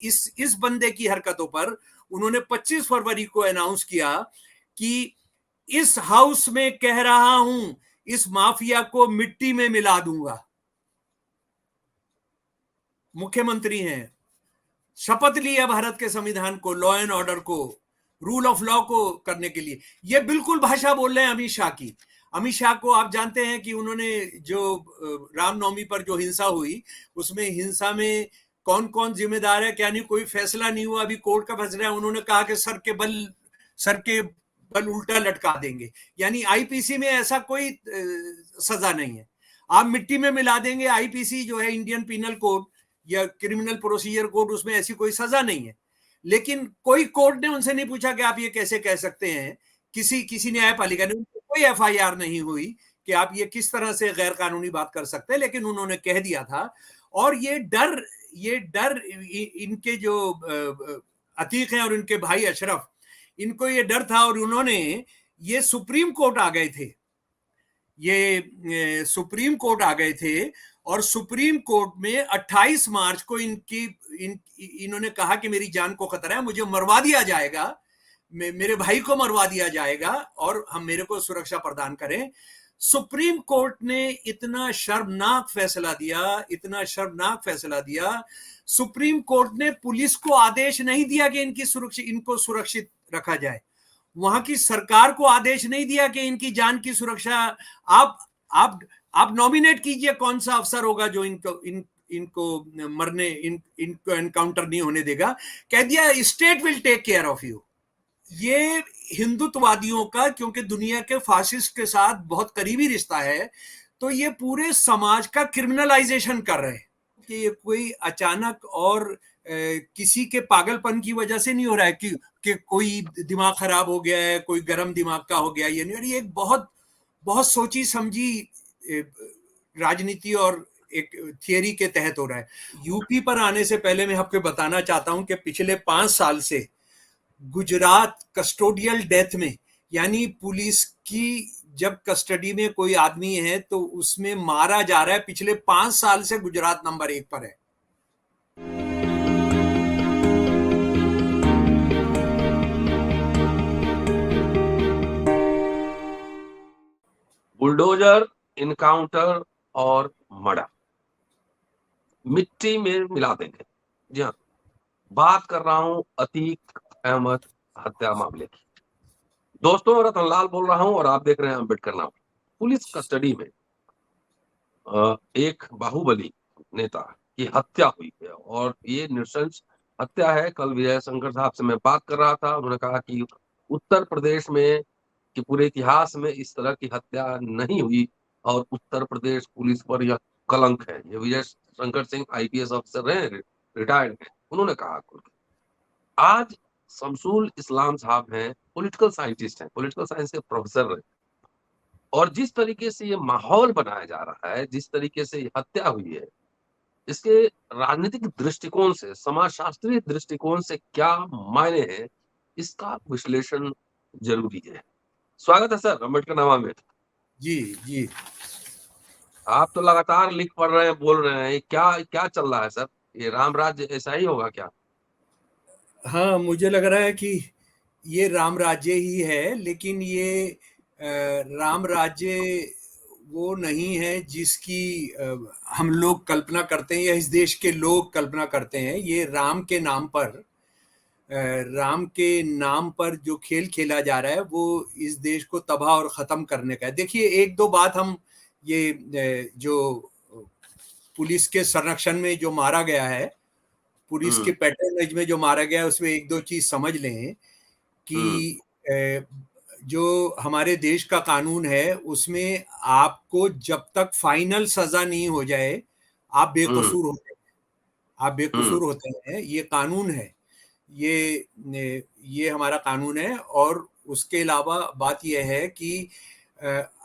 इस बंदे की हरकतों पर उन्होंने 25 फरवरी को अनाउंस किया कि इस हाउस में कह रहा हूं, इस माफिया को मिट्टी में मिला दूंगा। मुख्यमंत्री हैं, शपथ ली है भारत के संविधान को, लॉ एंड ऑर्डर को, रूल ऑफ लॉ को करने के लिए। ये बिल्कुल भाषा बोल रहे हैं अमित शाह की। अमित शाह को आप जानते हैं कि उन्होंने जो रामनवमी पर जो हिंसा हुई, उसमें हिंसा में कौन कौन जिम्मेदार है क्या नहीं, कोई फैसला नहीं हुआ, अभी कोर्ट का फैसला है। उन्होंने कहा कि सर के बल उल्टा लटका देंगे। यानी आईपीसी में ऐसा कोई सजा नहीं है, आप मिट्टी में मिला देंगे। आईपीसी जो है, इंडियन पिनल कोड या क्रिमिनल प्रोसीजर कोड, उसमें ऐसी कोई सजा नहीं है। लेकिन कोई कोर्ट ने उनसे नहीं पूछा कि आप ये कैसे कह सकते हैं, किसी न्यायपालिका ने, कोई एफआईआर नहीं हुई कि आप ये किस तरह से गैर कानूनी बात कर सकते हैं, लेकिन उन्होंने कह दिया था। और ये डर इनके जो अतीक हैं और इनके भाई अशरफ, इनको ये डर था, और उन्होंने ये सुप्रीम कोर्ट आ गए थे, ये सुप्रीम कोर्ट आ गए थे। और सुप्रीम कोर्ट में 28 मार्च को इन्होंने कहा कि मेरी जान को खतरा है, मुझे मरवा दिया जाएगा, मेरे भाई को मरवा दिया जाएगा, और हम मेरे को सुरक्षा प्रदान करें। सुप्रीम कोर्ट ने इतना शर्मनाक फैसला दिया, इतना शर्मनाक फैसला दिया। सुप्रीम कोर्ट ने पुलिस को आदेश नहीं दिया कि इनको सुरक्षित रखा जाए। वहां की सरकार को आदेश नहीं दिया कि इनकी जान की सुरक्षा, आप नॉमिनेट कीजिए कौन सा अफसर होगा जो इनको मरने, इनको एनकाउंटर नहीं होने देगा। कह दिया state will take care of you. ये हिंदुत्ववादियों का, क्योंकि दुनिया के फासिस्ट के साथ बहुत करीबी रिश्ता है, तो ये पूरे समाज का क्रिमिनलाइजेशन कर रहे हैं। कि ये कोई अचानक और किसी के पागलपन की वजह से नहीं हो रहा है कि कोई दिमाग खराब हो गया है, कोई गर्म दिमाग का हो गया, ये नहीं। ये एक बहुत बहुत सोची समझी राजनीति और एक थियरी के तहत हो रहा है। यूपी पर आने से पहले मैं आपको बताना चाहता हूं कि पिछले 5 साल से गुजरात कस्टोडियल डेथ में, यानी पुलिस की जब कस्टडी में कोई आदमी है तो उसमें मारा जा रहा है, पिछले 5 साल से गुजरात नंबर 1 पर है। बुलडोजर, इनकाउंटर और मर्डर मिट्टी में मिला देंगे। जी हाँ, बात कर रहा हूं अतीक अहमद हत्या मामले की। दोस्तों, मैं रतनलाल बोल रहा हूं और आप देख रहे हैं अम्बेडकर नाम। पुलिस कस्टडी में एक बाहुबली नेता की हत्या हुई है और ये नृशंस हत्या है। कल विजय शंकर साहब से मैं बात कर रहा था, उन्होंने कहा कि उत्तर प्रदेश में कि पूरे इतिहास में इस तरह की हत्या नहीं हुई और उत्तर प्रदेश पुलिस पर यह कलंक है। ये विजय शंकर सिंह आईपीएस अफसर हैं, रिटायर्ड हैं, उन्होंने कहा। आज शमसुल इस्लाम साहब हैं, पॉलिटिकल साइंटिस्ट हैं, पॉलिटिकल साइंस के प्रोफेसर हैं, और जिस तरीके से ये माहौल बनाया जा रहा है, जिस तरीके से ये हत्या हुई है, इसके राजनीतिक दृष्टिकोण से, समाजशास्त्रीय दृष्टिकोण से क्या मायने हैं, इसका विश्लेषण जरूरी है। स्वागत है सर अम्बेडकर नामा में। जी जी, आप तो लगातार लिख पढ़ रहे हैं, बोल रहे हैं, क्या क्या चल रहा है सर? ये राम राज्य ऐसा ही होगा क्या? हाँ, मुझे लग रहा है कि ये राम राज्य ही है, लेकिन ये राम राज्य वो नहीं है जिसकी हम लोग कल्पना करते हैं या इस देश के लोग कल्पना करते हैं। ये राम के नाम पर, राम के नाम पर जो खेल खेला जा रहा है वो इस देश को तबाह और ख़त्म करने का है। देखिए, एक दो बात हम ये जो पुलिस के संरक्षण में जो मारा गया है, पुलिस के पैट्रोनेज में जो मारा गया है, उसमें एक दो चीज समझ लें कि जो हमारे देश का कानून है उसमें आपको जब तक फाइनल सजा नहीं हो जाए आप बेकसूर होते हैं, आप बेकसूर होते हैं। ये कानून है, ये हमारा कानून है। और उसके अलावा बात यह है कि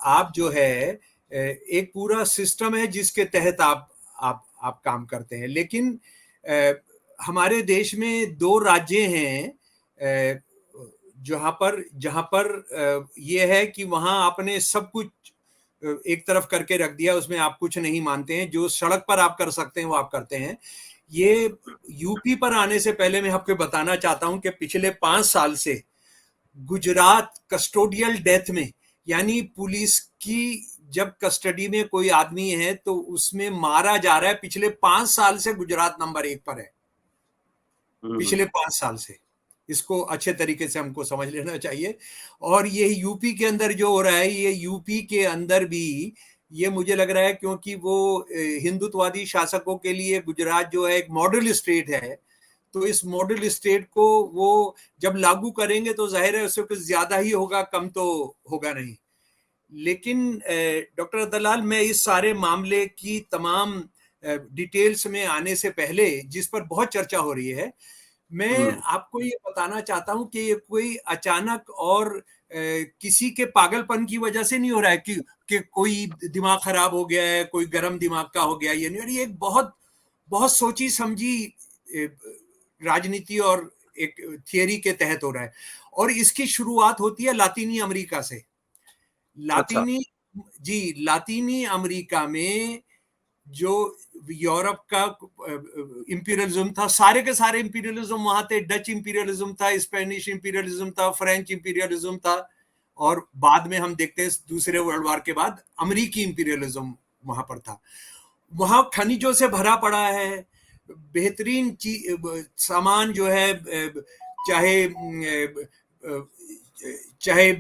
आप जो है एक पूरा सिस्टम है जिसके तहत आप काम करते हैं। लेकिन हमारे देश में 2 राज्य हैं जहां पर ये है कि वहां आपने सब कुछ एक तरफ करके रख दिया, उसमें आप कुछ नहीं मानते हैं। जो सड़क पर आप कर सकते हैं वो आप करते हैं। ये यूपी पर आने से पहले मैं आपको बताना चाहता हूं कि पिछले 5 साल से गुजरात कस्टोडियल डेथ में, यानी पुलिस की जब कस्टडी में कोई आदमी है तो उसमें मारा जा रहा है, पिछले 5 साल से गुजरात नंबर 1 पर है। पिछले 5 साल से, इसको अच्छे तरीके से हमको समझ लेना चाहिए। और ये यूपी के अंदर जो हो रहा है, ये यूपी के अंदर भी ये मुझे लग रहा है, क्योंकि वो हिंदुत्ववादी शासकों के लिए गुजरात जो है एक मॉडल स्टेट है, तो इस मॉडल स्टेट को वो जब लागू करेंगे तो जाहिर है उससे कुछ ज्यादा ही होगा, कम तो होगा नहीं। लेकिन डॉक्टर दलाल, मैं इस सारे मामले की तमाम डिटेल्स में आने से पहले, जिस पर बहुत चर्चा हो रही है, मैं आपको ये बताना चाहता हूं कि ये कोई अचानक और किसी के पागलपन की वजह से नहीं हो रहा है कि कोई दिमाग खराब हो गया है, कोई गर्म दिमाग का हो गया, ये नहीं। ये एक बहुत बहुत सोची समझी राजनीति और एक थियरी के तहत हो रहा है। और इसकी शुरुआत होती है लातीनी अमेरिका से। अच्छा। लातीनी अमेरिका में जो यूरोप का इंपीरियलिज्म था, सारे के सारे इंपीरियलिज्म वहां थे। डच इंपीरियलिज्म था, स्पेनिश इंपीरियलिज्म था, फ्रेंच इंपीरियलिज्म था, और बाद में हम देखते हैं दूसरे वर्ल्ड वॉर के बाद अमेरिकी इंपीरियलिज्म वहां पर था। वहां खनिजों से भरा पड़ा है, बेहतरीन सामान जो है, चाहे चाहे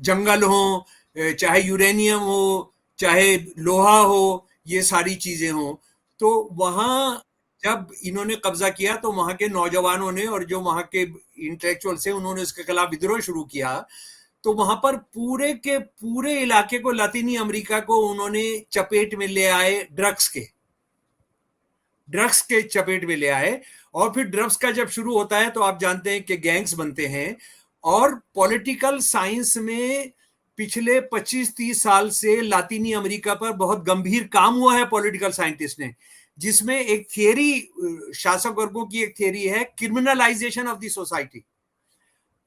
जंगल हो, चाहे यूरेनियम हो, चाहे लोहा हो, ये सारी चीजें हो। तो वहां जब इन्होंने कब्जा किया तो वहां के नौजवानों ने और जो वहां के इंटेलेक्चुअल्स हैं उन्होंने इसके खिलाफ विद्रोह शुरू किया। तो वहां पर पूरे के पूरे इलाके को, लातीनी अमेरिका को उन्होंने चपेट में ले आए, ड्रग्स के चपेट में ले आए। और फिर ड्रग्स का जब शुरू होता है तो आप जानते हैं कि गैंग्स बनते हैं। और पॉलिटिकल साइंस में पिछले 25-30 साल से लातीनी अमेरिका पर बहुत गंभीर काम हुआ है पॉलिटिकल साइंटिस्ट ने, जिसमें एक थियरी, शासक वर्गों की एक थियरी है, क्रिमिनलाइजेशन ऑफ द सोसाइटी।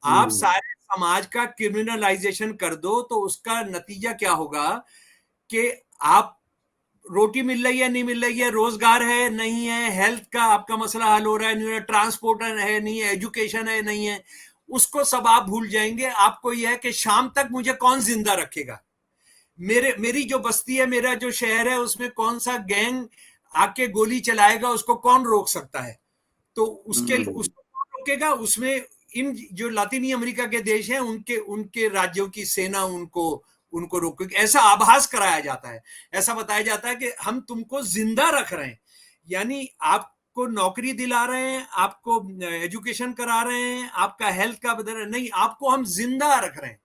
आप सारे समाज का क्रिमिनलाइजेशन कर दो तो उसका नतीजा क्या होगा कि आप, रोटी मिल रही है नहीं मिल रही है, रोजगार है नहीं है, हेल्थ का आपका मसला हल हो रहा है नहीं है, ट्रांसपोर्टर है नहीं है, एजुकेशन है नहीं है, उसको सब आप भूल जाएंगे। आपको यह है कि शाम तक मुझे कौन जिंदा रखेगा, मेरी जो बस्ती है, मेरा जो शहर है, उसमें कौन सा गैंग आके गोली चलाएगा, उसको कौन रोक सकता है। तो उसको कौन रोकेगा, उसमें इन जो लातीनी अमेरिका के देश हैं उनके राज्यों की सेना उनको रोकेगी। ऐसा आभास कराया जाता है, ऐसा बताया जाता है कि हम तुमको जिंदा रख रहे हैं, यानी आपको नौकरी दिला रहे हैं, आपको एजुकेशन करा रहे हैं, आपका हेल्थ का बदल नहीं, आपको हम जिंदा रख रहे हैं।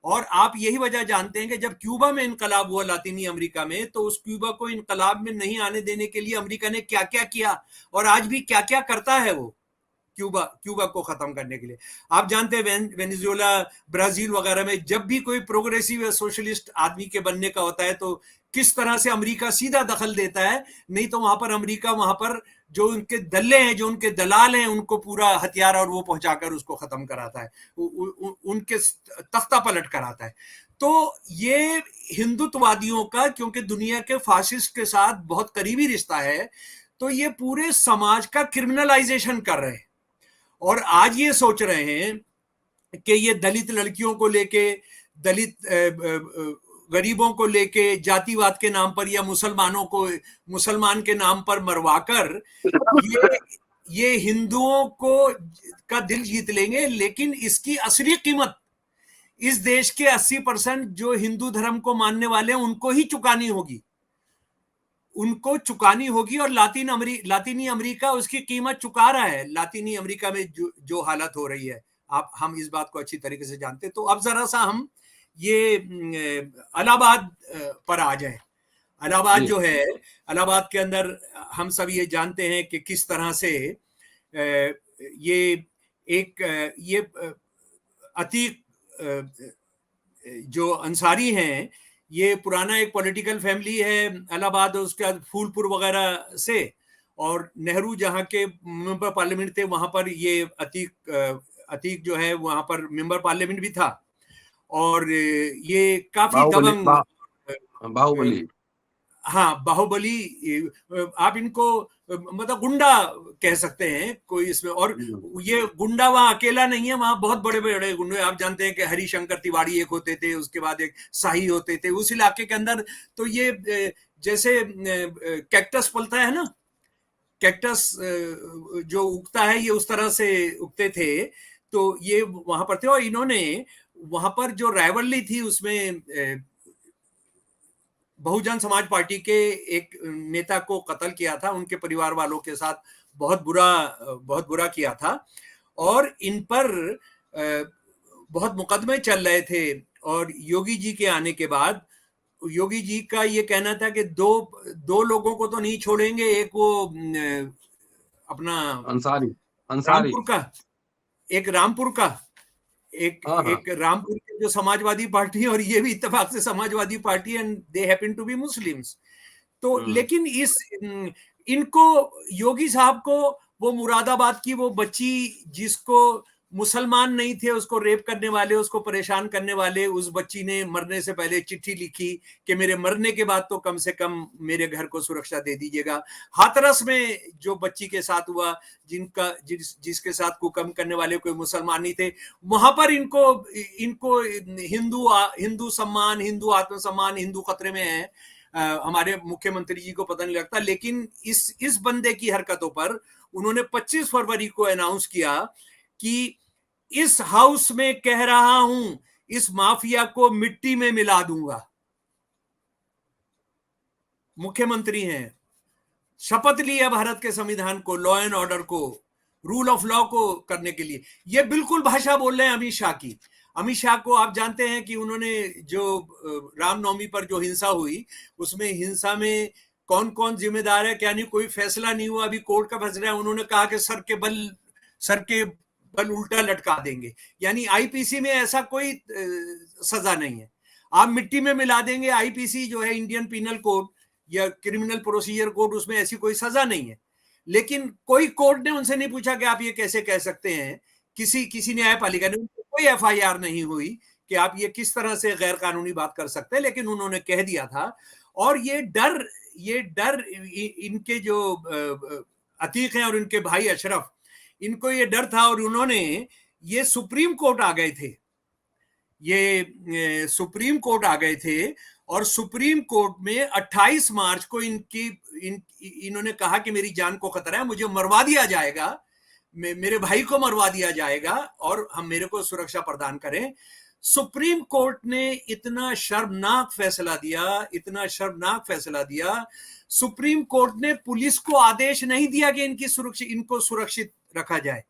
और आप यही वजह जानते हैं कि जब क्यूबा में इनकलाब हुआ लातीनी अमेरिका में, तो उस क्यूबा को इनकलाब में नहीं आने देने के लिए अमेरिका ने क्या क्या किया और आज भी क्या क्या करता है वो क्यूबा को खत्म करने के लिए। आप जानते हैं वेनेजुएला, ब्राजील वगैरह में जब भी कोई प्रोग्रेसिव या सोशलिस्ट आदमी के बनने का होता है तो किस तरह से अमेरिका सीधा दखल देता है। नहीं तो वहां पर अमेरिका, वहां पर जो उनके दल्ले हैं, जो उनके दलाल हैं, उनको पूरा हथियार और वो पहुंचाकर उसको खत्म कराता है, उनके तख्ता पलट कराता है। तो ये हिंदुत्ववादियों का, क्योंकि दुनिया के फासिस्ट के साथ बहुत करीबी रिश्ता है, तो ये पूरे समाज का क्रिमिनलाइजेशन कर रहे हैं। और आज ये सोच रहे हैं कि ये दलित लड़कियों को लेके, दलित गरीबों को लेके जातिवाद के नाम पर, या मुसलमानों को मुसलमान के नाम पर मरवाकर ये हिंदुओं को का दिल जीत लेंगे। लेकिन इसकी असली कीमत इस देश के 80% जो हिंदू धर्म को मानने वाले हैं उनको ही चुकानी होगी, उनको चुकानी होगी। और लातीनी अमेरिका उसकी कीमत चुका रहा है। लातीनी अमेरिका में जो हालत हो रही है, हम इस बात को अच्छी तरीके से जानते हैं। तो अब जरा सा हम ये इलाहाबाद पर आ जाए। इलाहाबाद जो है, इलाहाबाद के अंदर हम सब ये जानते हैं कि किस तरह से ये अतीक जो अंसारी हैं, ये पुराना एक पॉलिटिकल फैमिली है इलाहाबाद, उसके बाद फूलपुर वगैरह से, और नेहरू जहाँ के मेंबर पार्लियामेंट थे वहां पर ये अतीक जो है वहां पर मेंबर पार्लियामेंट भी था। और ये काफी दबंग, बाहुबली। हाँ, बाहुबली, आप इनको मतलब गुंडा कह सकते हैं कोई इसमें। और ये गुंडा वहां अकेला नहीं है, वहां बहुत बड़े बड़े गुंडे, आप जानते हैं कि हरिशंकर तिवारी एक होते थे, उसके बाद एक शाही होते थे उस इलाके के अंदर। तो ये जैसे कैक्टस पलता है ना, कैक्टस जो उगता है, ये उस तरह से उगते थे। तो ये वहां पर थे, और इन्होंने वहां पर जो राइवलरी थी उसमें बहुजन समाज पार्टी के एक नेता को कत्ल किया था, उनके परिवार वालों के साथ बहुत बुरा किया था। और इन पर बहुत मुकदमे चल रहे थे। और योगी जी के आने के बाद योगी जी का ये कहना था कि दो लोगों को तो नहीं छोड़ेंगे। एक वो अपना अंसारी अंसारी। रामपुर का, एक रामपुर का, एक हाँ हाँ। एक रामपुर की जो समाजवादी पार्टी है, और ये भी इत्तेफाक से Samajwadi Party, and they happen to be Muslims. तो लेकिन इनको, योगी साहब को, वो मुरादाबाद की वो बच्ची जिसको मुसलमान नहीं थे उसको रेप करने वाले, उसको परेशान करने वाले, उस बच्ची ने मरने से पहले चिट्ठी लिखी कि मेरे मरने के बाद तो कम से कम मेरे घर को सुरक्षा दे दीजिएगा। हाथरस में जो बच्ची के साथ हुआ, जिसके साथ कुकर्म करने वाले कोई मुसलमान नहीं थे, वहां पर इनको इनको हिंदू सम्मान, हिंदू आत्मसम्मान, हिंदू खतरे में है। हमारे मुख्यमंत्री जी को पता नहीं लगता, लेकिन इस बंदे की हरकतों पर उन्होंने 25 फरवरी को अनाउंस किया कि इस हाउस में कह रहा हूं, इस माफिया को मिट्टी में मिला दूंगा। मुख्यमंत्री हैं, शपथ ली है भारत के संविधान को, लॉ एंड ऑर्डर को, रूल ऑफ लॉ को करने के लिए। ये बिल्कुल भाषा बोल रहे हैं अमित शाह की। अमित शाह को आप जानते हैं कि उन्होंने जो रामनवमी पर जो हिंसा हुई, उसमें हिंसा में कौन कौन जिम्मेदार है क्या नहीं, कोई फैसला नहीं हुआ, अभी कोर्ट का फैसला है। उन्होंने कहा कि सर के बल उल्टा लटका देंगे। यानी आईपीसी में ऐसा कोई सजा नहीं है, आप मिट्टी में मिला देंगे। आईपीसी जो है, इंडियन पिनल कोड या क्रिमिनल प्रोसीजर कोड, उसमें ऐसी कोई सजा नहीं है। लेकिन कोई कोर्ट ने उनसे नहीं पूछा कि आप ये कैसे कह सकते हैं। किसी न्यायपालिका ने, कोई एफआईआर नहीं हुई कि आप ये किस तरह से गैर कानूनी बात कर सकते हैं, लेकिन उन्होंने कह दिया था। और ये डर इनके जो अतीक हैं और इनके भाई अशरफ, इनको ये डर था। और उन्होंने, ये सुप्रीम कोर्ट आ गए थे, ये सुप्रीम कोर्ट आ गए थे। और सुप्रीम कोर्ट में 28 मार्च को इन्होंने कहा कि मेरी जान को खतरा है, मुझे मरवा दिया जाएगा, मेरे भाई को मरवा दिया जाएगा, और हम मेरे को सुरक्षा प्रदान करें। सुप्रीम कोर्ट ने इतना शर्मनाक फैसला दिया, इतना शर्मनाक फैसला दिया। सुप्रीम कोर्ट ने पुलिस को आदेश नहीं दिया कि इनको सुरक्षित रखा जाए।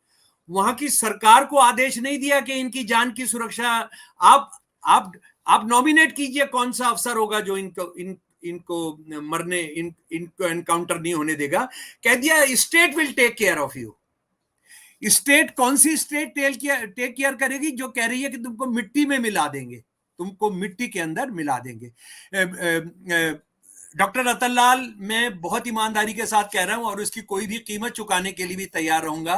वहां की सरकार को आदेश नहीं दिया कि इनकी जान की सुरक्षा, आप नॉमिनेट कीजिए कौन सा अफसर होगा जो इनको मरने, इनको एनकाउंटर नहीं होने देगा। कह दिया state will take care of you. State, कौन सी स्टेट टेक केयर करेगी? जो कह रही है कि तुमको मिट्टी में मिला देंगे, तुमको मिट्टी के अंदर मिला देंगे। डॉक्टर रतन लाल, मैं बहुत ईमानदारी के साथ कह रहा हूं, और उसकी कोई भी कीमत चुकाने के लिए भी तैयार रहूंगा,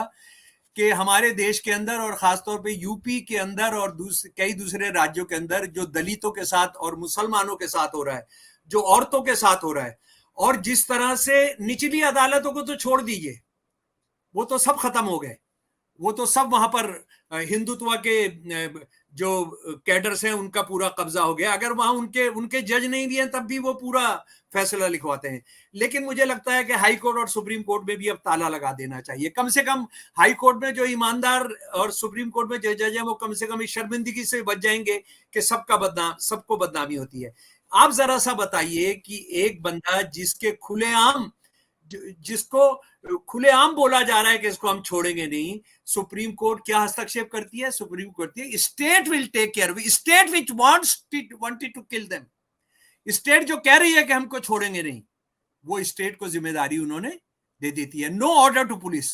कि हमारे देश के अंदर और खासतौर पे यूपी के अंदर और कई दूसरे राज्यों के अंदर जो दलितों के साथ और मुसलमानों के साथ हो रहा है, जो औरतों के साथ हो रहा है, और जिस तरह से निचली अदालतों को तो छोड़ दीजिए, वो तो सब खत्म हो गए, वो तो सब वहां पर हिंदुत्व के जो कैडर्स हैं उनका पूरा कब्जा हो गया। अगर वहां उनके जज नहीं भी हैं तब भी वो पूरा फैसला लिखवाते हैं। लेकिन मुझे लगता है कि हाई कोर्ट और सुप्रीम कोर्ट में भी अब ताला लगा देना चाहिए। कम से कम हाई कोर्ट में जो ईमानदार और सुप्रीम कोर्ट में जो जज है, वो कम से कम इस शर्मिंदगी से बच जाएंगे कि सबको बदनामी होती है। आप जरा सा बताइए कि एक बंदा जिसको खुलेआम बोला जा रहा है कि इसको हम छोड़ेंगे नहीं, सुप्रीम कोर्ट क्या हस्तक्षेप करती है? सुप्रीम कोर्ट कहती है state will take care, state which wanted to kill them. State जो कह रही है कि हमको छोड़ेंगे नहीं, वो स्टेट को जिम्मेदारी उन्होंने दे देती है। No order to police,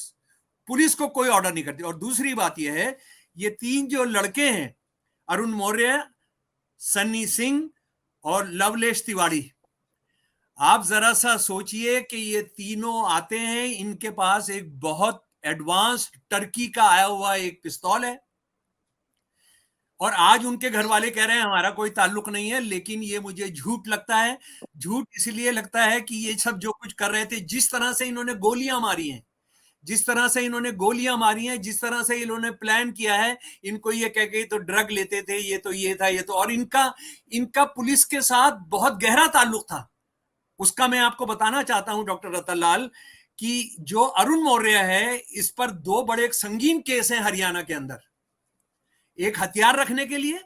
police को कोई ऑर्डर नहीं करती। और दूसरी बात यह है, ये तीन जो लड़के हैं, अरुण मौर्य, सन्नी सिंह और लवलेश तिवारी, आप जरा सा सोचिए कि ये तीनों आते हैं, इनके पास एक बहुत एडवांस्ड टर्की का आया हुआ एक पिस्तौल है, और आज उनके घर वाले कह रहे हैं हमारा कोई ताल्लुक नहीं है, लेकिन ये मुझे झूठ लगता है। झूठ इसलिए लगता है कि ये सब जो कुछ कर रहे थे, जिस तरह से इन्होंने गोलियां मारी हैं, जिस तरह से इन्होंने गोलियां मारी हैं, जिस तरह से इन्होंने प्लान किया है, इनको ये कह के तो ड्रग लेते थे, ये तो ये था, ये तो, और इनका इनका पुलिस के साथ बहुत गहरा ताल्लुक था। उसका मैं आपको बताना चाहता हूं डॉक्टर रतनलाल, कि जो अरुण मौर्य है, इस पर 2 बड़े संगीन केस हैं हरियाणा के अंदर। एक हथियार रखने के लिए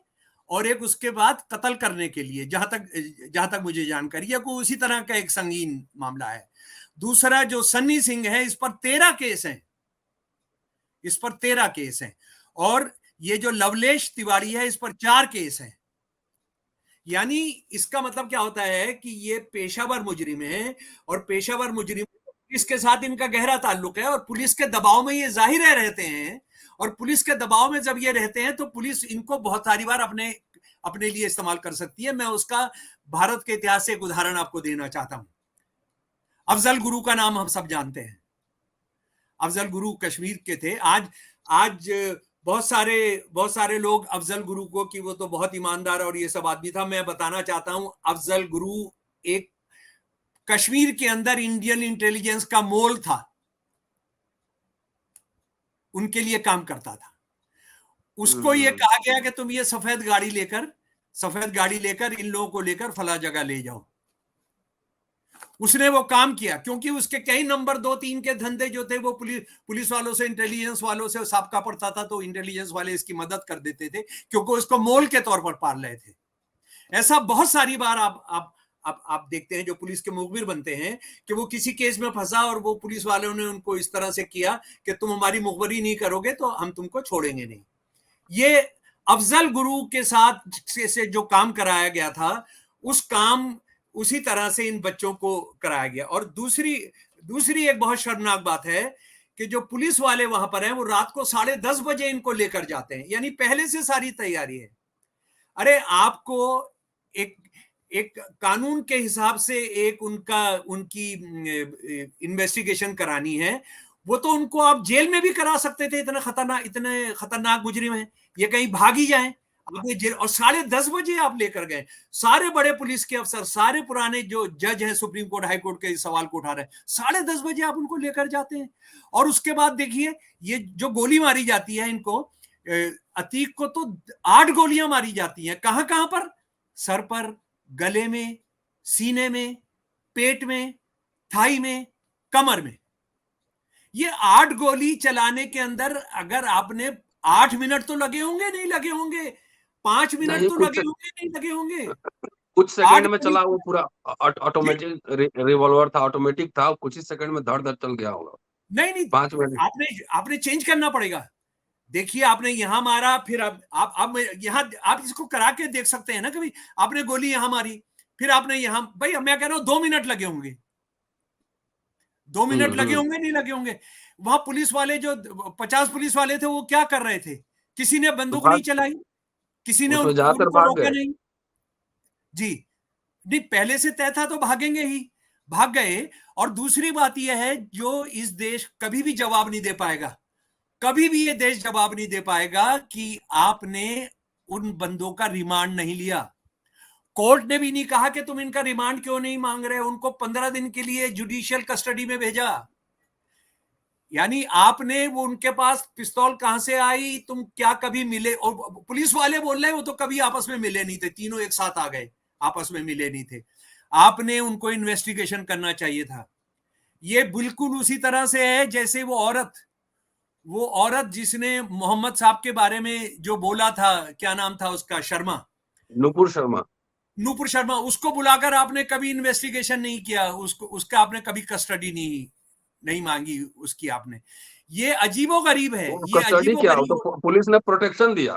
और एक उसके बाद कत्ल करने के लिए, जहां तक मुझे जानकारी है, कोई उसी तरह का एक संगीन मामला है। दूसरा जो सन्नी सिंह है, इस पर 13 केस हैं, इस पर 13 केस हैं। और ये जो लवलेश तिवारी है, इस पर 4 केस हैं। यानी इसका मतलब क्या होता है कि ये पेशावर मुजरिम है, और पेशावर मुजरिम, पुलिस के साथ इनका गहरा ताल्लुक है, और पुलिस के दबाव में ये जाहिर है रहते हैं। और पुलिस के दबाव में जब ये रहते हैं तो पुलिस इनको बहुत सारी बार अपने अपने लिए इस्तेमाल कर सकती है। मैं उसका भारत के इतिहास से एक उदाहरण आपको देना चाहता हूं। अफजल गुरु का नाम हम सब जानते हैं। अफजल गुरु कश्मीर के थे। आज आज बहुत सारे लोग अफजल गुरु को कि वो तो बहुत ईमानदार और ये सब आदमी था। मैं बताना चाहता हूं, अफजल गुरु एक कश्मीर के अंदर इंडियन इंटेलिजेंस का मोल था, उनके लिए काम करता था। उसको ये कहा गया कि तुम ये सफेद गाड़ी लेकर इन लोगों को लेकर फला जगह ले जाओ। उसने वो काम किया, क्योंकि उसके कई नंबर 2-3 के धंधे जो थे वो पुलिस वालों से, इंटेलिजेंस वालों से साबका पड़ता था, तो इंटेलिजेंस वाले इसकी मदद कर देते थे, क्योंकि उसको मोल के तौर पर पाल रहे थे। ऐसा बहुत सारी बार आप देखते हैं जो पुलिस के मुखबिर बनते हैं कि वो किसी केस में फंसा और वो पुलिस वालों ने उनको इस तरह से किया कि तुम हमारी मुखबरी नहीं करोगे तो हम तुमको छोड़ेंगे नहीं। ये अफजल गुरु के साथ से जो काम कराया गया था, उस काम उसी तरह से इन बच्चों को कराया गया। और दूसरी एक बहुत शर्मनाक बात है कि जो पुलिस वाले वहां पर हैं, वो रात को 10:30 बजे इनको लेकर जाते हैं, यानी पहले से सारी तैयारी है। अरे आपको एक एक कानून के हिसाब से एक उनकी इन्वेस्टिगेशन करानी है, वो तो उनको आप जेल में भी करा सकते थे। इतने खतरनाक मुजरिम है, ये कहीं भाग ही जाए, आपने जेल। और 10:30 बजे आप लेकर गए। सारे बड़े पुलिस के अफसर, सारे पुराने जो जज हैं सुप्रीम कोर्ट, हाई कोर्ट के इस सवाल को उठा रहे हैं, 10:30 बजे आप उनको लेकर जाते हैं। और उसके बाद देखिए, ये जो गोली मारी जाती है इनको, अतीक को तो 8 गोलियां मारी जाती हैं। कहां कहां पर? सर पर, गले में, सीने में, पेट में, थाई में, कमर में। ये 8 गोली चलाने के अंदर अगर आपने 8 मिनट तो लगे होंगे, नहीं लगे होंगे, 5 मिनट नहीं, तो लगे होंगे, नहीं लगे होंगे। कुछ 8 सेकंड में गोली, चला वो पूरा। ऑटोमेटिक रिवॉल्वर था, ऑटोमेटिक था, कुछ ही सेकंड में धड़ धड़ चल गया होगा। नहीं 5 मिनट। आपने चेंज करना पड़ेगा। देखिए, आपने यहां मारा, फिर आप यहां, आप इसको करा के देख सकते हैं ना कभी। आपने गोली यहां मारी, फिर आपने यहां, भाई मैं कह रहा हूं 2 मिनट लगे होंगे, 2 मिनट लगे होंगे, नहीं लगे होंगे। वहां पुलिस वाले जो 50 पुलिस वाले थे, वो क्या कर रहे थे? किसी ने तो बंदूक नहीं भाग, चलाई, किसी ने उसमें उनको ज्यादातर उनको भाग रोका गए। नहीं। जी, नहीं, पहले से तय था तो भागेंगे ही, भाग गए। और दूसरी बात यह है, जो इस देश कभी भी जवाब नहीं दे पाएगा, कभी भी ये देश जवाब नहीं दे पाएगा कि आपने उन बंदों का रिमांड नहीं लिया। कोर्ट ने भी नहीं कहा कि तुम इनका रिमांड क्यों नहीं मांग रहे, उनको 15 दिन के लिए जुडिशियल कस्टडी में भेजा। यानी आपने, वो उनके पास पिस्तौल कहां से आई, तुम क्या कभी मिले? और पुलिस वाले बोल रहे हैं वो तो कभी आपस में मिले नहीं थे, तीनों एक साथ आ गए, आपस में मिले नहीं थे। आपने उनको इन्वेस्टिगेशन करना चाहिए था। ये बिल्कुल उसी तरह से है जैसे वो औरत जिसने मोहम्मद साहब के बारे में जो बोला था, क्या नाम था उसका, शर्मा, नुपुर शर्मा। नूपुर शर्मा, उसको बुलाकर आपने कभी इन्वेस्टिगेशन नहीं किया, उसका आपने कभी कस्टडी नहीं मांगी उसकी आपने। ये अजीबोगरीब है, वो ये कस्टडी क्या, वो अजीबोगरीब। तो पुलिस ने प्रोटेक्शन दिया।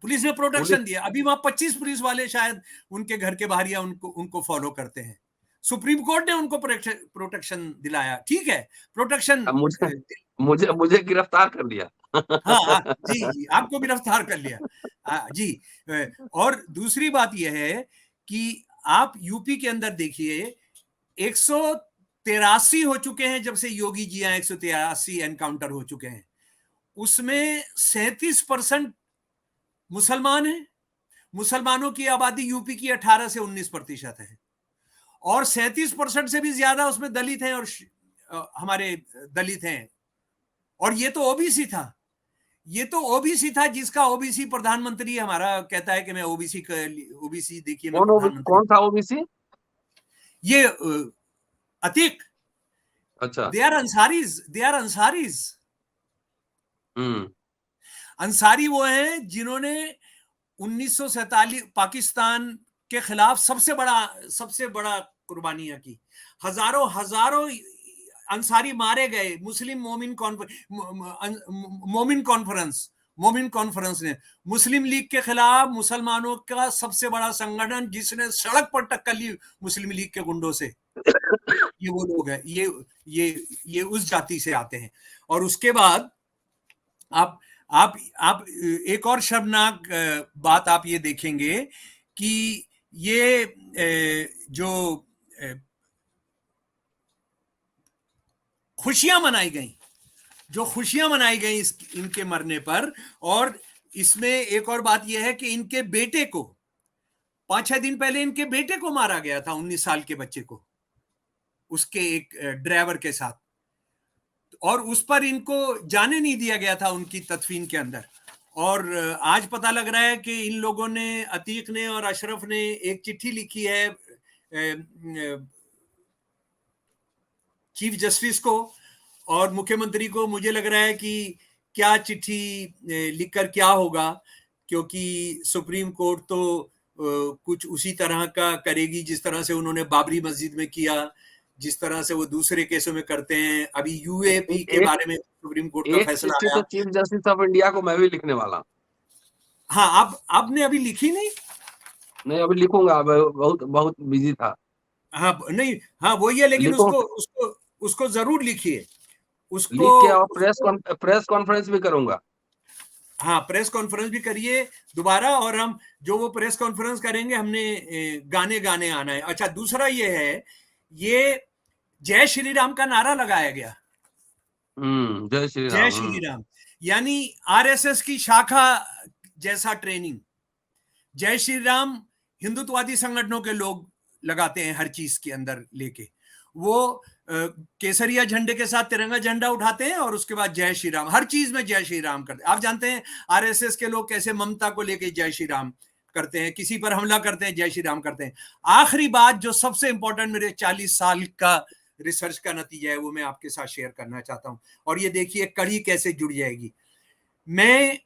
पुलिस ने पुलिस, प्रोटेक्शन दिया। अभी वहां 25 पुलिस वाले शायद उनके घर के बाहर या उनको फॉलो करते हैं। सुप्रीम कोर्ट ने उनको प्रोटेक्शन दिलाया, ठीक है, प्रोटेक्शन। अब मुझे मुझे मुझे गिरफ्तार कर लिया। हाँ हाँ, जी, आपको गिरफ्तार कर लिया। जी। और दूसरी बात यह है कि आप यूपी के अंदर देखिए, 183 हो चुके हैं जब से योगी जी आए, 183 एनकाउंटर हो चुके हैं। उसमें 37% मुसलमान हैं। मुसलमानों की आबादी यूपी की 18 से 19% है, और 37% से भी ज्यादा उसमें दलित हैं, और हमारे दलित हैं। और ये तो ओबीसी था, ये तो ओबीसी था जिसका ओबीसी प्रधानमंत्री हमारा कहता है कि मैं ओबीसी देखिए मैं प्रधानमंत्री। कौन था ओबीसी? ये अतीक। अच्छा। They are Ansaris, they are Ansaris. Hmm. Ansari वो हैं जिन्होंने 1947 पाकिस्तान के खिलाफ सबसे बड़ा कुर्बानियां की। हजारों हजारों अंसारी मारे गए। मुस्लिम मोमिन कॉन्फ्रेंस ने मुस्लिम लीग के खिलाफ, मुसलमानों का सबसे बड़ा संगठन जिसने सड़क पर टक्कर ली मुस्लिम लीग के गुंडों से, ये वो लोग हैं। ये उस जाति से आते हैं। और उसके बाद आप आप एक और शर्मनाक बात आप ये देखेंगे कि ये जो खुशियां मनाई गई, इनके मरने पर, और इसमें एक और बात यह है कि इनके बेटे को 5-6 दिन पहले इनके बेटे को मारा गया था, 19 साल के बच्चे को, उसके एक ड्राइवर के साथ, और उस पर इनको जाने नहीं दिया गया था उनकी तदफीन के अंदर। और आज पता लग रहा है कि इन लोगों ने, अतीक ने और अशरफ ने, एक चिट्ठी लिखी है चीफ जस्टिस को और मुख्यमंत्री को। मुझे लग रहा है कि क्या चिट्ठी लिखकर क्या होगा, क्योंकि सुप्रीम कोर्ट तो कुछ उसी तरह का करेगी जिस तरह से उन्होंने बाबरी मस्जिद में किया, जिस तरह से वो दूसरे केसों में करते हैं। अभी यूएपी के बारे में सुप्रीम कोर्ट का एक फैसला चिट्ठी आया। तो चीफ जस्टिस ऑफ इंडिया को मैं भी लिखने वाला। हाँ, आपने अभी लिखी नहीं? नहीं, अभी लिखूंगा, बहुत बहुत बिजी था। हाँ नहीं, हाँ वही है, लेकिन लिखूं, उसको जरूर लिखिए। उसको लिख के और प्रेस कॉन्फ्रेंस भी करूंगा। हाँ, प्रेस कॉन्फ्रेंस भी करिए दोबारा। और हम जो वो प्रेस कॉन्फ्रेंस करेंगे, हमने गाने आना है। अच्छा, दूसरा ये है, ये जय श्री राम का नारा लगाया गया। जय श्री जय राम। श्री राम यानी आरएसएस की शाखा जैसा ट्रेनिंग। जय श्री राम हिंदुत्ववादी संगठनों के लोग लगाते हैं हर चीज के अंदर लेके। वो केसरिया झंडे के साथ तिरंगा झंडा उठाते हैं और उसके बाद जय श्री राम, हर चीज में जय श्री राम करते हैं। आप जानते हैं आरएसएस के लोग कैसे ममता को लेके जय श्री राम करते हैं, किसी पर हमला करते हैं जय श्री राम करते हैं। आखिरी बात जो सबसे इंपॉर्टेंट मेरे 40 साल का रिसर्च का नतीजा है, वो मैं आपके साथ शेयर करना चाहता हूं। और ये देखिए कड़ी कैसे जुड़ जाएगी। मैं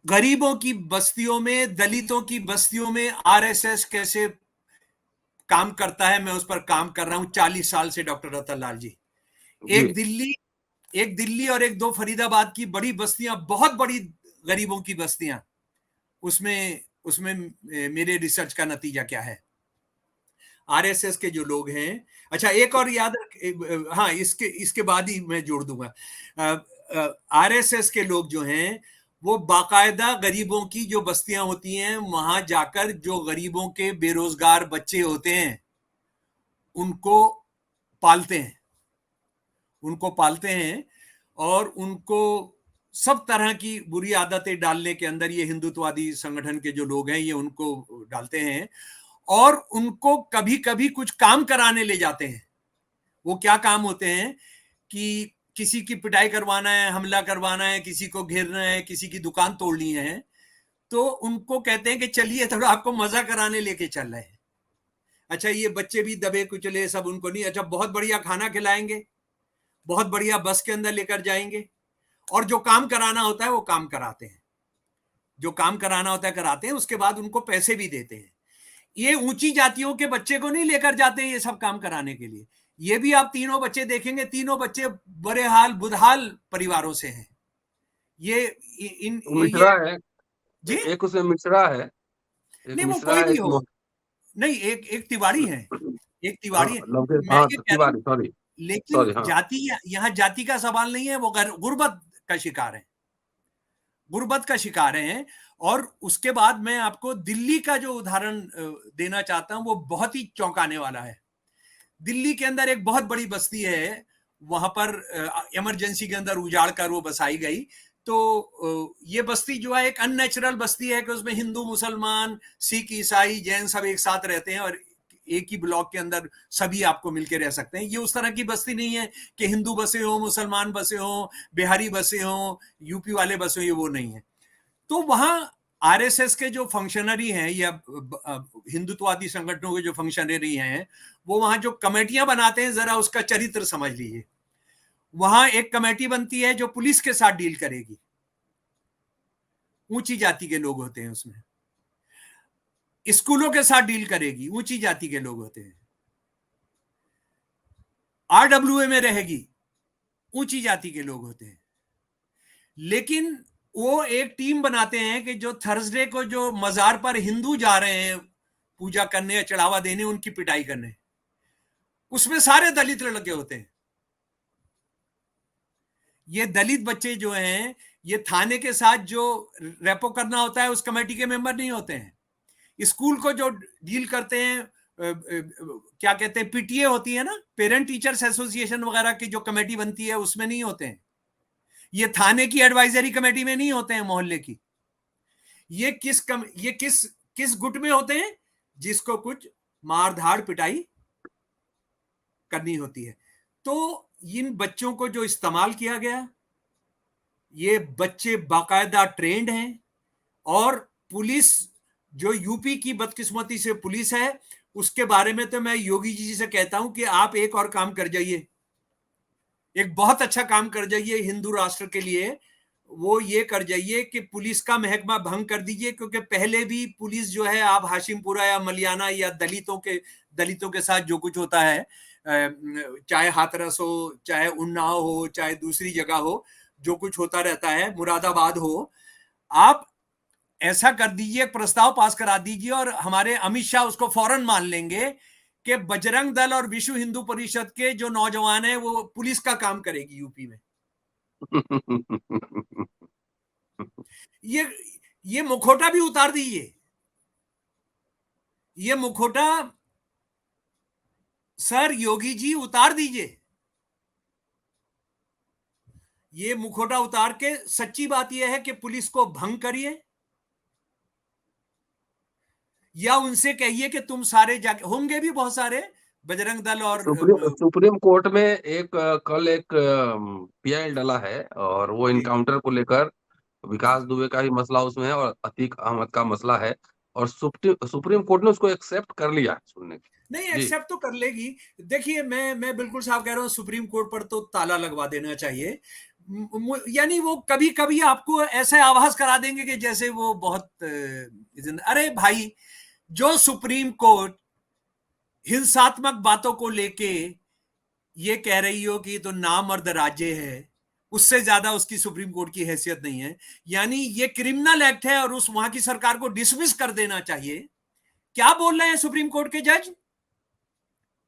गरीबों की बस्तियों में, दलितों की बस्तियों में आरएसएस कैसे काम करता है, मैं उस पर काम कर रहा हूं 40 साल से डॉक्टर रतन लाल जी। एक दिल्ली और एक 2 फरीदाबाद की बड़ी बस्तियां, बहुत बड़ी गरीबों की बस्तियां, उसमें मेरे रिसर्च का नतीजा क्या है। आरएसएस के जो लोग हैं, अच्छा एक और याद रख, हाँ इसके बाद ही मैं जोड़ दूंगा। आरएसएस के लोग जो हैं वो बाकायदा गरीबों की जो बस्तियां होती हैं वहां जाकर जो गरीबों के बेरोजगार बच्चे होते हैं उनको पालते हैं और उनको सब तरह की बुरी आदतें डालने के अंदर ये हिंदुत्ववादी संगठन के जो लोग हैं ये उनको डालते हैं और उनको कभी कभी कुछ काम कराने ले जाते हैं। वो क्या काम होते हैं कि किसी की पिटाई करवाना है, हमला करवाना है, किसी को घेरना है, किसी की दुकान तोड़नी है, तो उनको कहते हैं कि चलिए थोड़ा आपको मजा कराने लेके चल रहे हैं। अच्छा, ये बच्चे भी दबे कुचले सब, उनको नहीं, अच्छा बहुत बढ़िया खाना खिलाएंगे, बहुत बढ़िया बस के अंदर लेकर जाएंगे, और जो काम कराना होता है वो काम कराते हैं, जो काम कराना होता है कराते हैं, उसके बाद उनको पैसे भी देते हैं। ये ऊंची जातियों के बच्चे को नहीं लेकर जाते ये सब काम कराने के लिए। ये भी आप तीनों बच्चे देखेंगे, तीनों बच्चे बड़े हाल बुदहाल परिवारों से हैं। ये मिश्रा है जी एक, उसमें मिश्रा है, एक नहीं, वो मिश्रा कोई है, भी हो, नहीं एक तिवारी है, एक तिवारी है। लवकेश, मैं ये कह रहा हूं, तिवारी, सॉरी लेकिन हाँ। जाति, यहाँ जाति का सवाल नहीं है, वो गुर्बत का शिकार है, गुर्बत का शिकार हैं। और उसके बाद मैं आपको दिल्ली का जो उदाहरण देना चाहता हूं वो बहुत ही चौंकाने वाला है। दिल्ली के अंदर एक बहुत बड़ी बस्ती है, वहां पर इमरजेंसी के अंदर उजाड़ कर वो बसाई गई। तो ये बस्ती जो है एक अननेचुरल बस्ती है कि उसमें हिंदू, मुसलमान, सिख, ईसाई, जैन सब एक साथ रहते हैं और एक ही ब्लॉक के अंदर सभी आपको मिलके रह सकते हैं। ये उस तरह की बस्ती नहीं है कि हिंदू बसे हो, मुसलमान बसे हो, बिहारी बसे हो, यूपी वाले बसे हो, ये वो नहीं है। तो वहां आरएसएस के जो फंक्शनरी हैं या हिंदुत्ववादी संगठनों के जो फंक्शनरी हैं, वो वहां जो कमेटियां बनाते हैं, जरा उसका चरित्र समझ लीजिए। वहां एक कमेटी बनती है जो पुलिस के साथ डील करेगी, ऊंची जाति के लोग होते हैं उसमें। स्कूलों के साथ डील करेगी, ऊंची जाति के लोग होते हैं। आरडब्ल्यूए में रहेगी, ऊंची जाति के लोग होते हैं। लेकिन वो एक टीम बनाते हैं कि जो थर्सडे को जो मजार पर हिंदू जा रहे हैं पूजा करने या चढ़ावा देने, उनकी पिटाई करने, उसमें सारे दलित लड़के होते हैं। ये दलित बच्चे जो हैं, ये थाने के साथ जो रेपो करना होता है उस कमेटी के मेंबर नहीं होते हैं। स्कूल को जो डील करते हैं, क्या कहते हैं, पीटीए होती है ना, पेरेंट टीचर्स एसोसिएशन वगैरह की जो कमेटी बनती है, उसमें नहीं होते हैं। ये थाने की एडवाइजरी कमेटी में नहीं होते हैं, मोहल्ले की। ये किस गुट में होते हैं? जिसको कुछ मार धाड़ पिटाई करनी होती है। तो इन बच्चों को जो इस्तेमाल किया गया, ये बच्चे बाकायदा ट्रेंड हैं। और पुलिस जो यूपी की बदकिस्मती से पुलिस है, उसके बारे में तो मैं योगी जी से कहता हूं कि आप एक और काम कर जाइए, एक बहुत अच्छा काम कर जाइए हिंदू राष्ट्र के लिए। वो ये कर जाइए कि पुलिस का महकमा भंग कर दीजिए, क्योंकि पहले भी पुलिस जो है, आप हाशिमपुरा या मलियाना या दलितों के साथ जो कुछ होता है, चाहे हाथरस हो, चाहे उन्नाव हो, चाहे दूसरी जगह हो, जो कुछ होता रहता है, मुरादाबाद हो, आप ऐसा कर दीजिए, प्रस्ताव पास करा दीजिए और हमारे अमित शाह उसको फौरन मान लेंगे कि बजरंग दल और विश्व हिंदू परिषद के जो नौजवान हैं वो पुलिस का काम करेगी यूपी में। ये ये मुखौटा भी उतार दीजिए। ये मुखौटा सर योगी जी उतार दीजिए। ये मुखौटा उतार के सच्ची बात यह है कि पुलिस को भंग करिए, या उनसे कहिए कि तुम सारे जाके, होंगे भी बहुत सारे बजरंग दल और सुप्रीम कोर्ट में कल एक पीआई डला है और वो इनकाउंटर को लेकर विकास दुबे का भी मसला उसमें है और अतीक अहमद का मसला है और सुप्रीम कोर्ट ने उसको एक्सेप्ट कर लिया है सुनने की। नहीं, जी एक्सेप्ट तो कर लेगी। देखिए, मैं बिल्कुल साफ कह रहा हूं, सुप्रीम कोर्ट पर तो ताला लगवा देना चाहिए। यानी वो कभी कभी आपको ऐसे आभास करा देंगे कि जैसे वो बहुत अरे भाई, जो सुप्रीम कोर्ट हिंसात्मक बातों को लेके ये कह रही हो कि तो नामर्द राज्य है, उससे ज्यादा उसकी सुप्रीम कोर्ट की हैसियत नहीं है। यानी ये क्रिमिनल एक्ट है और उस वहां की सरकार को डिसमिस कर देना चाहिए। क्या बोल रहे हैं सुप्रीम कोर्ट के जज?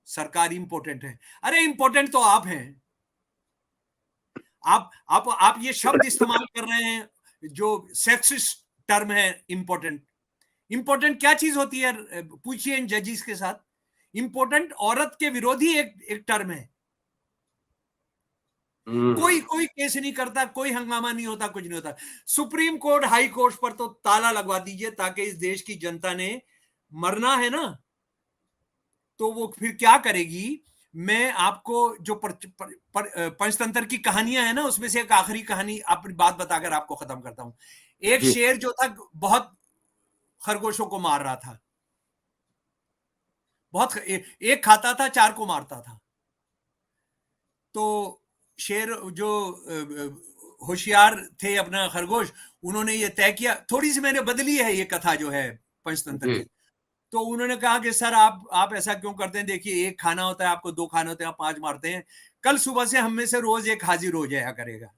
सरकार इंपॉर्टेंट है। अरे इंपॉर्टेंट तो आप हैं। आप ये शब्द इस्तेमाल कर रहे हैं जो सेक्सिस्ट टर्म है, इंपॉर्टेंट। इंपॉर्टेंट क्या चीज होती है? पूछिए इन जजेस के साथ। इंपॉर्टेंट औरत के विरोधी एक टर्म है। कोई केस नहीं करता, कोई हंगामा नहीं होता, कुछ नहीं होता। सुप्रीम कोर्ट, हाई कोर्ट पर तो ताला लगवा दीजिए, ताकि इस देश की जनता ने मरना है ना, तो वो फिर क्या करेगी। मैं आपको जो पंचतंत्र की कहानियां है ना, उसमें से एक आखिरी कहानी अपनी बात बताकर आपको खत्म करता हूं। एक शेर जो था बहुत खरगोशों को मार रहा था, बहुत एक खाता था, 4 को मारता था। तो शेर जो होशियार थे अपना खरगोश, उन्होंने ये तय किया, थोड़ी सी मैंने बदली है ये कथा जो है पंचतंत्र की। तो उन्होंने कहा कि सर आप ऐसा क्यों करते हैं? देखिए, एक खाना होता है, आपको 2 खाने होते हैं, आप 5 मारते हैं। कल सुबह से हम में से रोज एक हाजिर हो जाया करेगा।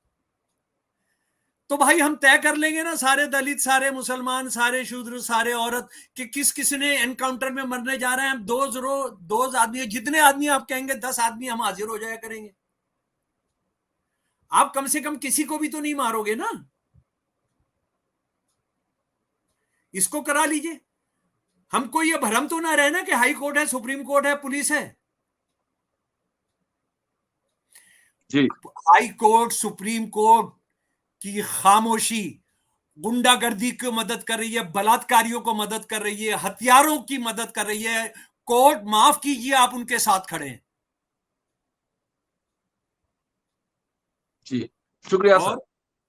तो भाई हम तय कर लेंगे ना, सारे दलित, सारे मुसलमान, सारे शूद्र, सारे औरत, कि किस ने एनकाउंटर में मरने जा रहे हैं। हम दो आदमी, जितने आदमी आप कहेंगे, 10 आदमी हम हाजिर हो जाया करेंगे। आप कम से कम किसी को भी तो नहीं मारोगे ना। इसको करा लीजिए। हमको ये भ्रम तो ना रहना कि हाई कोर्ट है, सुप्रीम कोर्ट है, पुलिस है। जी हाई कोर्ट, सुप्रीम कोर्ट, कि खामोशी गुंडागर्दी को मदद कर रही है, बलात्कारियों को मदद कर रही है, हथियारों की मदद कर रही है। कोर्ट माफ कीजिए, आप उनके साथ खड़े हैं। जी शुक्रिया सर। और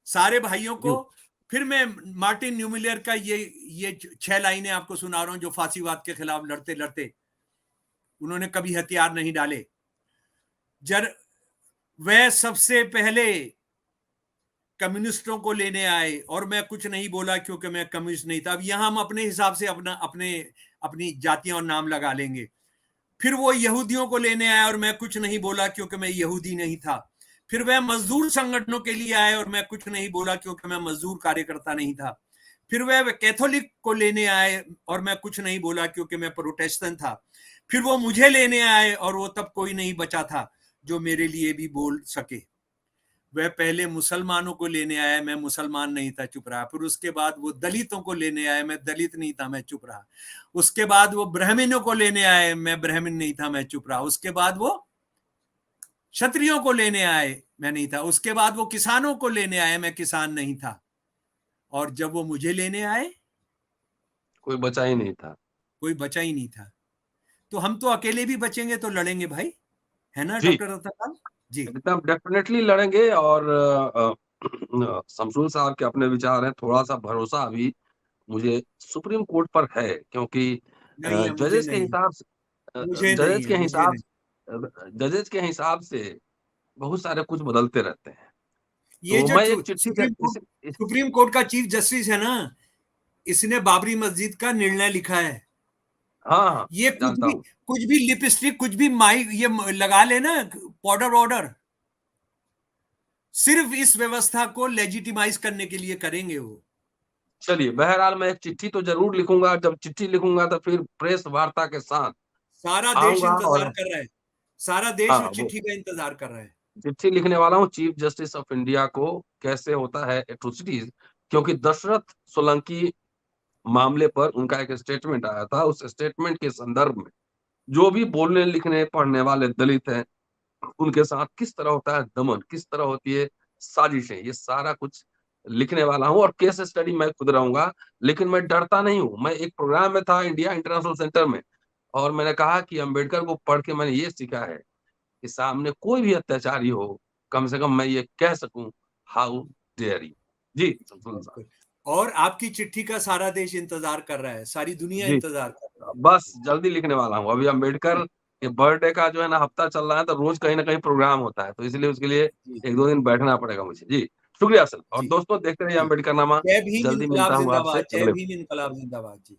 सारे भाइयों जी को फिर मैं मार्टिन न्यूमिलियर का ये 6 लाइनें आपको सुना रहा हूं, जो फांसीवाद के खिलाफ लड़ते लड़ते उन्होंने कभी हथियार नहीं डाले। जर वह सबसे पहले कम्युनिस्टों को लेने आए और मैं कुछ नहीं बोला क्योंकि मैं कम्युनिस्ट नहीं था। अब यहां हम अपने हिसाब से अपनी जातियां और नाम लगा लेंगे। फिर वो यहूदियों को लेने आए और मैं कुछ नहीं बोला क्योंकि मैं यहूदी नहीं था। फिर वह मजदूर संगठनों के लिए आए और मैं कुछ नहीं बोला क्योंकि मैं मजदूर कार्यकर्ता नहीं था। फिर वह कैथोलिक को लेने आए और मैं कुछ नहीं बोला क्योंकि मैं प्रोटेस्टेंट था। फिर वो मुझे लेने आए और वो तब कोई नहीं बचा था जो मेरे लिए भी बोल सके। वह पहले मुसलमानों को लेने आया, मैं मुसलमान नहीं था, चुप रहा। फिर उसके बाद वो दलितों को लेने आए, मैं दलित नहीं था, मैं चुप रहा। उसके बाद वो ब्राह्मणों को लेने आए, मैं ब्राह्मण नहीं था, मैं चुप रहा। उसके बाद वो क्षत्रियों को लेने आए, मैं नहीं था। उसके बाद वो किसानों को लेने आए, मैं किसान नहीं था। और जब वो मुझे लेने आए, कोई बचा ही नहीं था। कोई बचा ही नहीं था। तो हम तो अकेले भी बचेंगे तो लड़ेंगे भाई, है ना जी डॉक्टर रतनलाल जी? एकदम डेफिनेटली लड़ेंगे। और शमसूल साहब के अपने विचार हैं, थोड़ा सा भरोसा अभी मुझे सुप्रीम कोर्ट पर है, क्योंकि नहीं है, मुझे जजेस के नहीं है, हिसाब से मुझे नहीं है, मुझे नहीं। जजेस के हिसाब से बहुत सारे कुछ बदलते रहते हैं। ये तो जो मैं एक चिट्ठी सुप्रीम कोर्ट का चीफ जस्टिस है ना, इसने बाबरी मस्जिद का निर्णय लिखा है। हाँ हाँ ये जानता हूँ। कुछ भी लिपस्टिक, कुछ भी माई ये लगा लेना, पाउडर वाउडर, सिर्फ इस व्यवस्था को लेजिटिमाइज करने के लिए करेंगे वो। चलिए बहरहाल मैं एक चिट्ठी तो जरूर लिखूंगा। जब चिट्ठी लिखूंगा तो फिर प्रेस वार्ता के साथ सारा देश आऊंगा। इंतजार और कर रहा है, सारा देश हाँ उस वो चिट्ठी का इंतजार कर रहा है। चिट्ठी लिखने वाला हूँ चीफ जस्टिस ऑफ इंडिया को, कैसे होता है एट्रोसिटीज। क्योंकि दशरथ सोलंकी मामले पर उनका एक स्टेटमेंट आया था। उस स्टेटमेंट के संदर्भ में जो भी बोलने लिखने पढ़ने वाले दलित हैं, उनके साथ किस तरह होता है दमन, किस तरह होती है साजिशें, ये सारा कुछ लिखने वाला हूँ। और केस स्टडी मैं खुद रहूंगा। लेकिन मैं डरता नहीं हूँ। मैं एक प्रोग्राम में था इंडिया इंटरनेशनल सेंटर में, और मैंने कहा कि अंबेडकर को पढ़ के मैंने ये सीखा है कि सामने कोई भी अत्याचारी हो, कम से कम मैं ये कह सकूं, हाउ डेयर यू। जी शमसूल साहब। और आपकी चिट्ठी का सारा देश इंतजार कर रहा है, सारी दुनिया जी इंतजार कर रही बस जल्दी लिखने वाला हूँ। अभी है। अम्बेडकर के बर्थडे का जो है ना हफ्ता चल रहा है, तो रोज कहीं ना कहीं प्रोग्राम होता है, तो इसलिए उसके लिए जी एक दो दिन बैठना पड़ेगा मुझे। जी शुक्रिया सर। और जी दोस्तों देखते रहिए जी। अम्बेडकर नामा। जय भीम जल्दी इनकलाब मिलता हूँ आपसे जिंदाबाद, जय अगले। भीम इनकलाब जिंदाबाद जी।